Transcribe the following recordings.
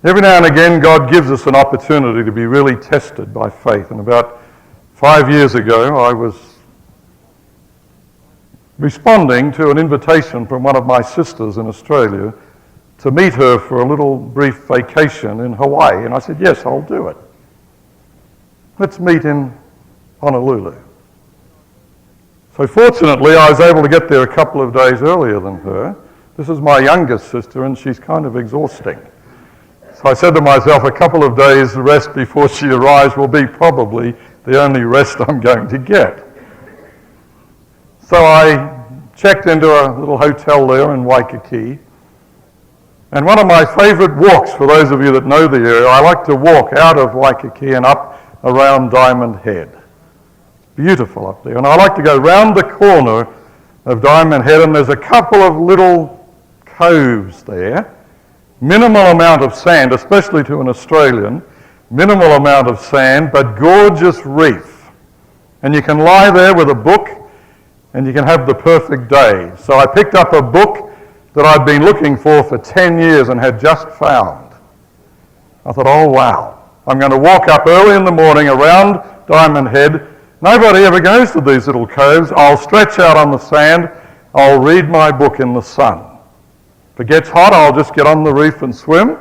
Every now and again, God gives us an opportunity to be really tested by faith. And about 5 years ago, I was responding to an invitation from one of my sisters in Australia to meet her for a little brief vacation in Hawaii. And I said, yes, I'll do it. Let's meet in Honolulu. So fortunately, I was able to get there a couple of days earlier than her. This is my youngest sister, and she's kind of exhausting. So I said to myself, a couple of days rest before she arrives will be probably the only rest I'm going to get. So I checked into a little hotel there in Waikiki. And one of my favourite walks, for those of you that know the area, I like to walk out of Waikiki and up around Diamond Head. It's beautiful up there. And I like to go round the corner of Diamond Head, and there's a couple of little coves there. Minimal amount of sand, especially to an Australian. Minimal amount of sand, but gorgeous reef. And you can lie there with a book and you can have the perfect day. So I picked up a book that I'd been looking for 10 years and had just found. I thought, oh wow, I'm going to walk up early in the morning around Diamond Head. Nobody ever goes to these little coves. I'll stretch out on the sand. I'll read my book in the sun. If it gets hot, I'll just get on the reef and swim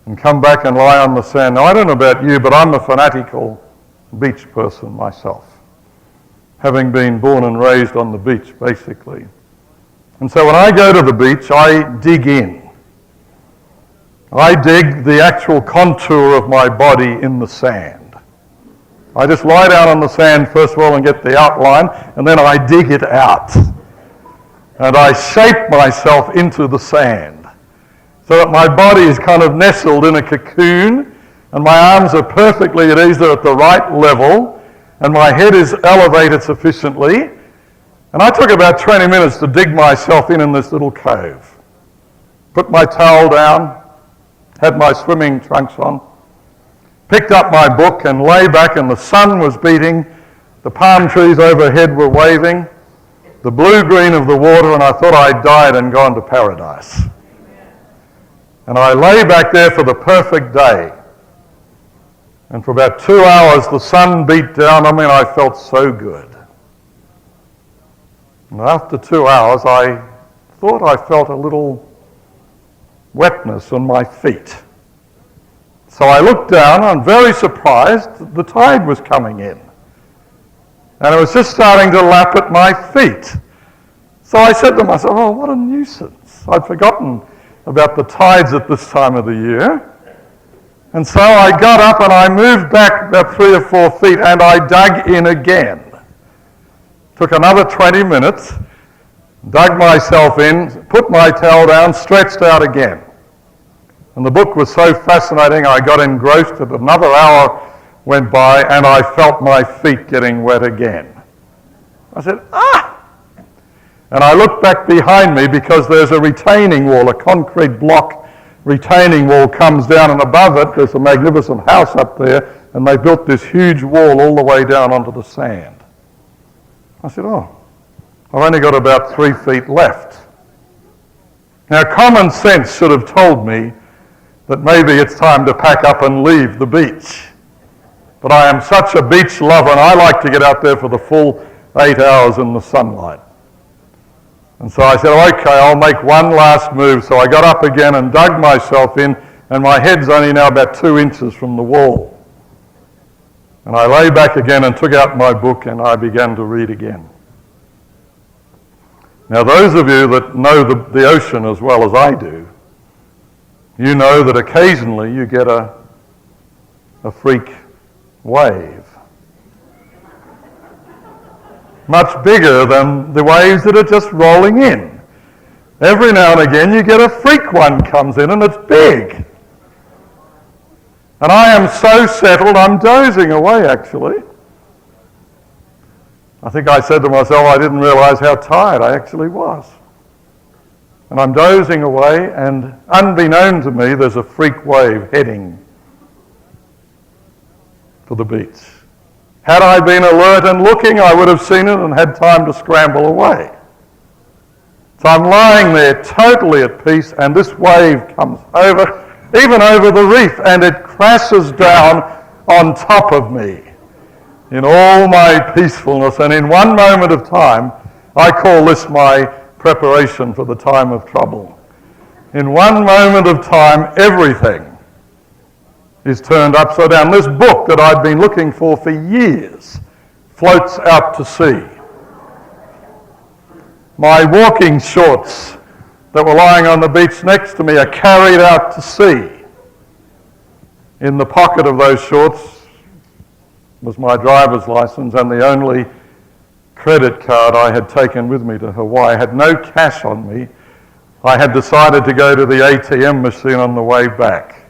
and come back and lie on the sand. Now, I don't know about you, but I'm a fanatical beach person myself, having been born and raised on the beach, basically. And so when I go to the beach, I dig in. I dig the actual contour of my body in the sand. I just lie down on the sand, first of all, and get the outline, and then I dig it out. And I shape myself into the sand so that my body is kind of nestled in a cocoon and my arms are perfectly at ease, they're at the right level, and my head is elevated sufficiently. And I took about 20 minutes to dig myself in this little cove. Put my towel down, had my swimming trunks on, picked up my book and lay back, and the sun was beating, the palm trees overhead were waving, the blue-green of the water, and I thought I'd died and gone to paradise. And I lay back there for the perfect day. And for about 2 hours, the sun beat down on me, and I felt so good. And after 2 hours, I thought I felt a little wetness on my feet. So I looked down, and I'm very surprised the tide was coming in. And it was just starting to lap at my feet. So I said to myself, oh, what a nuisance. I'd forgotten about the tides at this time of the year. And so I got up and I moved back about 3 or 4 feet and I dug in again. Took another 20 minutes, dug myself in, put my towel down, stretched out again. And the book was so fascinating, I got engrossed. Another hour went by and I felt my feet getting wet again. I said, ah! And I looked back behind me because there's a retaining wall, a concrete block retaining wall comes down, and above it there's a magnificent house up there, and they built this huge wall all the way down onto the sand. I said, oh, I've only got about 3 feet left. Now, common sense should have told me that maybe it's time to pack up and leave the beach. But I am such a beach lover, and I like to get out there for the full 8 hours in the sunlight. And so I said, okay, I'll make one last move. So I got up again and dug myself in, and my head's only now about 2 inches from the wall. And I lay back again and took out my book and I began to read again. Now, those of you that know the ocean as well as I do, you know that occasionally you get a freak wave. Much bigger than the waves that are just rolling in. Every now and again you get a freak one comes in and it's big. And I am so settled, I'm dozing away actually. I think I said to myself, I didn't realise how tired I actually was. And I'm dozing away, and unbeknown to me, there's a freak wave heading for the beach. Had I been alert and looking, I would have seen it and had time to scramble away. So I'm lying there totally at peace, and this wave comes over, even over the reef, and it crashes down on top of me in all my peacefulness. And in one moment of time, I call this my preparation for the time of trouble. In one moment of time, everything is turned upside down. This book that I'd been looking for years floats out to sea. My walking shorts that were lying on the beach next to me are carried out to sea. In the pocket of those shorts was my driver's license and the only credit card I had taken with me to Hawaii. I had no cash on me. I had decided to go to the ATM machine on the way back.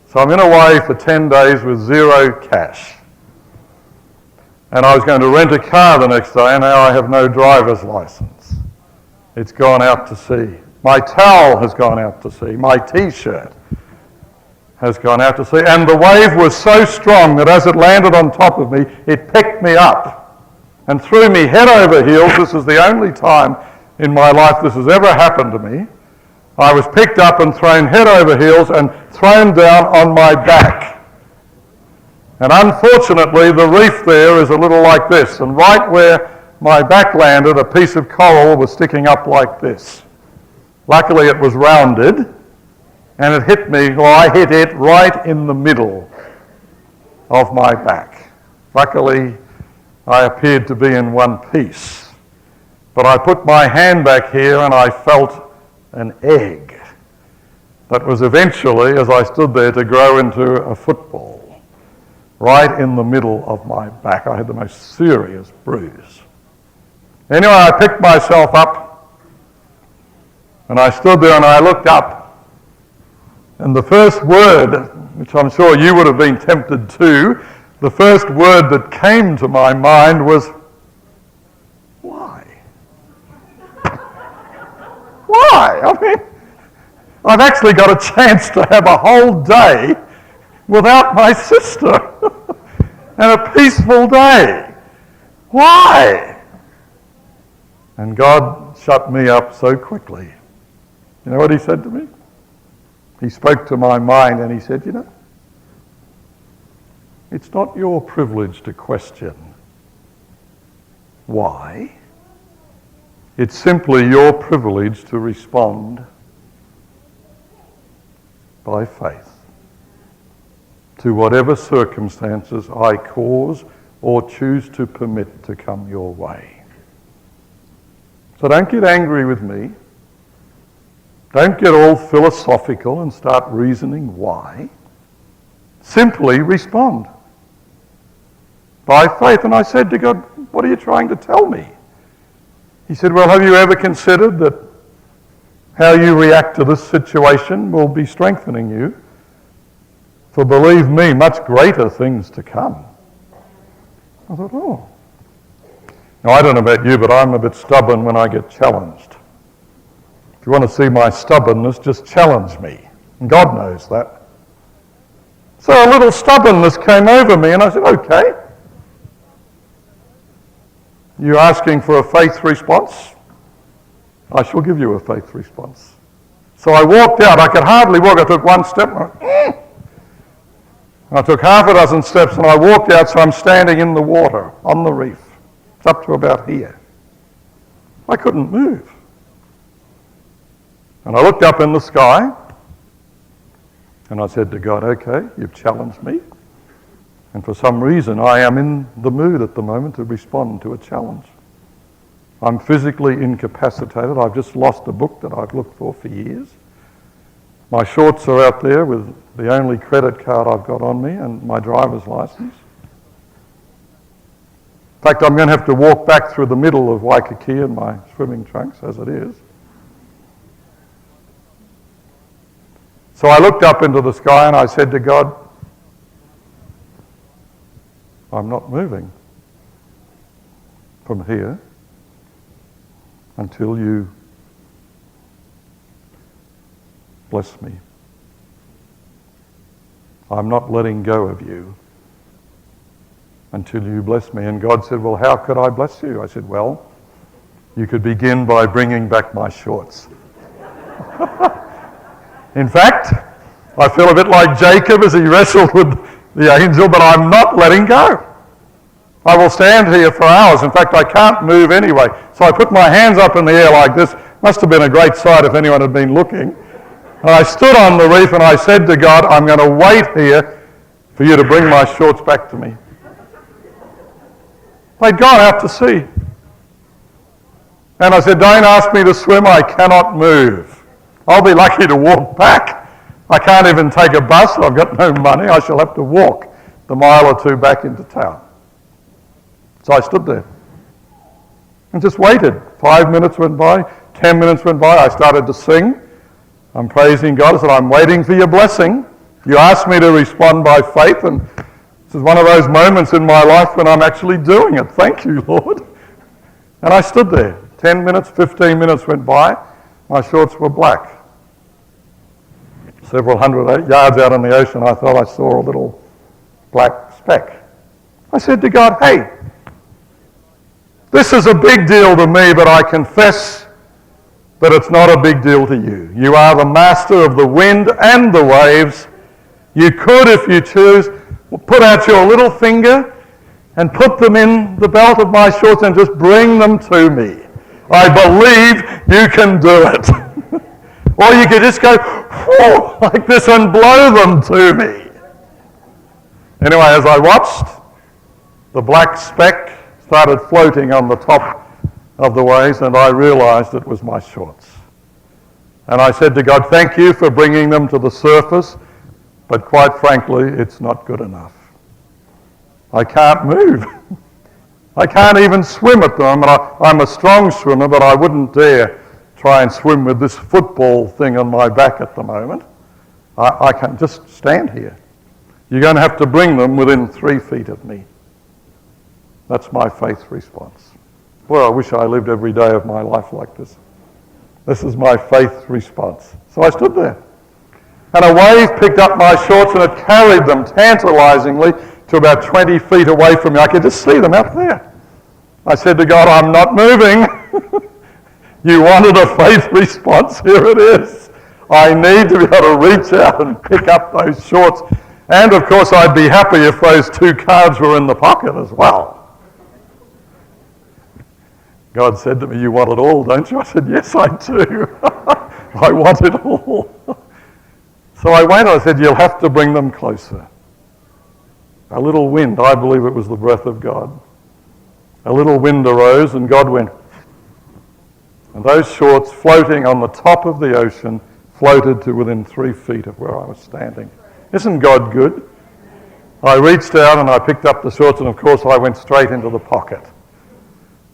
So I'm in Hawaii for 10 days with zero cash. And I was going to rent a car the next day, and now I have no driver's license. It's gone out to sea. My towel has gone out to sea. My T-shirt has gone out to sea. And the wave was so strong that as it landed on top of me, it picked me up and threw me head over heels. This is the only time in my life this has ever happened to me. I was picked up and thrown head over heels and thrown down on my back. And unfortunately, the reef there is a little like this. And right where my back landed, a piece of coral was sticking up like this. Luckily, it was rounded, and it hit me, or I hit it right in the middle of my back. Luckily, I appeared to be in one piece. But I put my hand back here and I felt an egg that was eventually, as I stood there, to grow into a football right in the middle of my back. I had the most serious bruise. Anyway, I picked myself up and I stood there and I looked up. And the first word, which I'm sure you would have been tempted to, the first word that came to my mind was, why? Why? I mean, I've actually got a chance to have a whole day without my sister and a peaceful day. Why? And God shut me up so quickly. You know what he said to me? He spoke to my mind and he said, you know, it's not your privilege to question why. It's simply your privilege to respond by faith to whatever circumstances I cause or choose to permit to come your way. So don't get angry with me. Don't get all philosophical and start reasoning why. Simply respond by faith. And I said to God, what are you trying to tell me? He said, well, have you ever considered that how you react to this situation will be strengthening you for, believe me, much greater things to come? I thought, oh. Now, I don't know about you, but I'm a bit stubborn when I get challenged. If you want to see my stubbornness, just challenge me. And God knows that. So a little stubbornness came over me and I said, okay. You're asking for a faith response? I shall give you a faith response. So I walked out. I could hardly walk. I took one step. And I took half a dozen steps and I walked out, so I'm standing in the water on the reef. It's up to about here. I couldn't move. And I looked up in the sky and I said to God, okay, you've challenged me. And for some reason, I am in the mood at the moment to respond to a challenge. I'm physically incapacitated. I've just lost a book that I've looked for years. My shorts are out there with the only credit card I've got on me and my driver's license. In fact, I'm going to have to walk back through the middle of Waikiki in my swimming trunks as it is. So I looked up into the sky and I said to God, I'm not moving from here until you bless me. I'm not letting go of you until you bless me. And God said, well, how could I bless you? I said, well, you could begin by bringing back my shorts. In fact, I feel a bit like Jacob as he wrestled with the angel, but I'm not letting go. I will stand here for hours. In fact, I can't move anyway. So I put my hands up in the air like this. Must have been a great sight if anyone had been looking. And I stood on the reef and I said to God, I'm going to wait here for you to bring my shorts back to me. They'd gone out to sea. And I said, don't ask me to swim, I cannot move. I'll be lucky to walk back. I can't even take a bus, I've got no money, I shall have to walk the mile or two back into town. So I stood there and just waited. 5 minutes went by, 10 minutes went by, I started to sing. I'm praising God. I said, I'm waiting for your blessing. You asked me to respond by faith, and this is one of those moments in my life when I'm actually doing it. Thank you, Lord. And I stood there. 10 minutes, 15 minutes went by. My shorts were black. Several hundred yards out in the ocean, I thought I saw a little black speck. I said to God, hey, this is a big deal to me, but I confess that it's not a big deal to you. You are the master of the wind and the waves. You could, if you choose, put out your little finger and put them in the belt of my shorts and just bring them to me. I believe you can do it. Or you could just go like this and blow them to me. Anyway, as I watched, the black speck started floating on the top of the waves, and I realized it was my shorts. And I said to God, thank you for bringing them to the surface, but quite frankly, it's not good enough. I can't move. I can't even swim at them. I'm a strong swimmer, but I wouldn't dare try and swim with this football thing on my back at the moment. I can't just stand here. You're going to have to bring them within 3 feet of me. That's my faith response. Well, I wish I lived every day of my life like this. This is my faith response. So I stood there. And a wave picked up my shorts and it carried them tantalizingly to about 20 feet away from me. I could just see them out there. I said to God, I'm not moving. You wanted a faith response, here it is. I need to be able to reach out and pick up those shorts. And of course I'd be happy if those 2 cards were in the pocket as well. God said to me, you want it all, don't you? I said, yes, I do. I want it all. So I went, I said, you'll have to bring them closer. A little wind, I believe it was the breath of God. A little wind arose and God went, and those shorts floating on the top of the ocean floated to within 3 feet of where I was standing. Isn't God good? I reached out and I picked up the shorts, and of course I went straight into the pocket.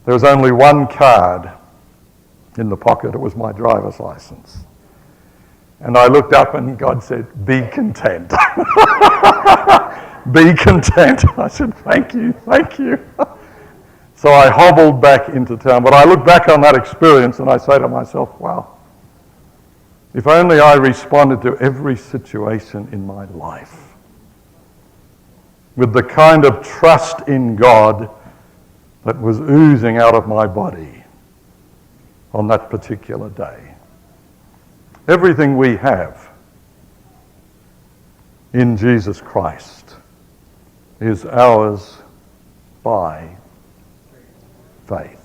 There was only one card in the pocket. It was my driver's license. And I looked up and God said, be content. Be content. I said, thank you, thank you. So I hobbled back into town. But I look back on that experience and I say to myself, wow, if only I responded to every situation in my life with the kind of trust in God that was oozing out of my body on that particular day. Everything we have in Jesus Christ is ours by faith.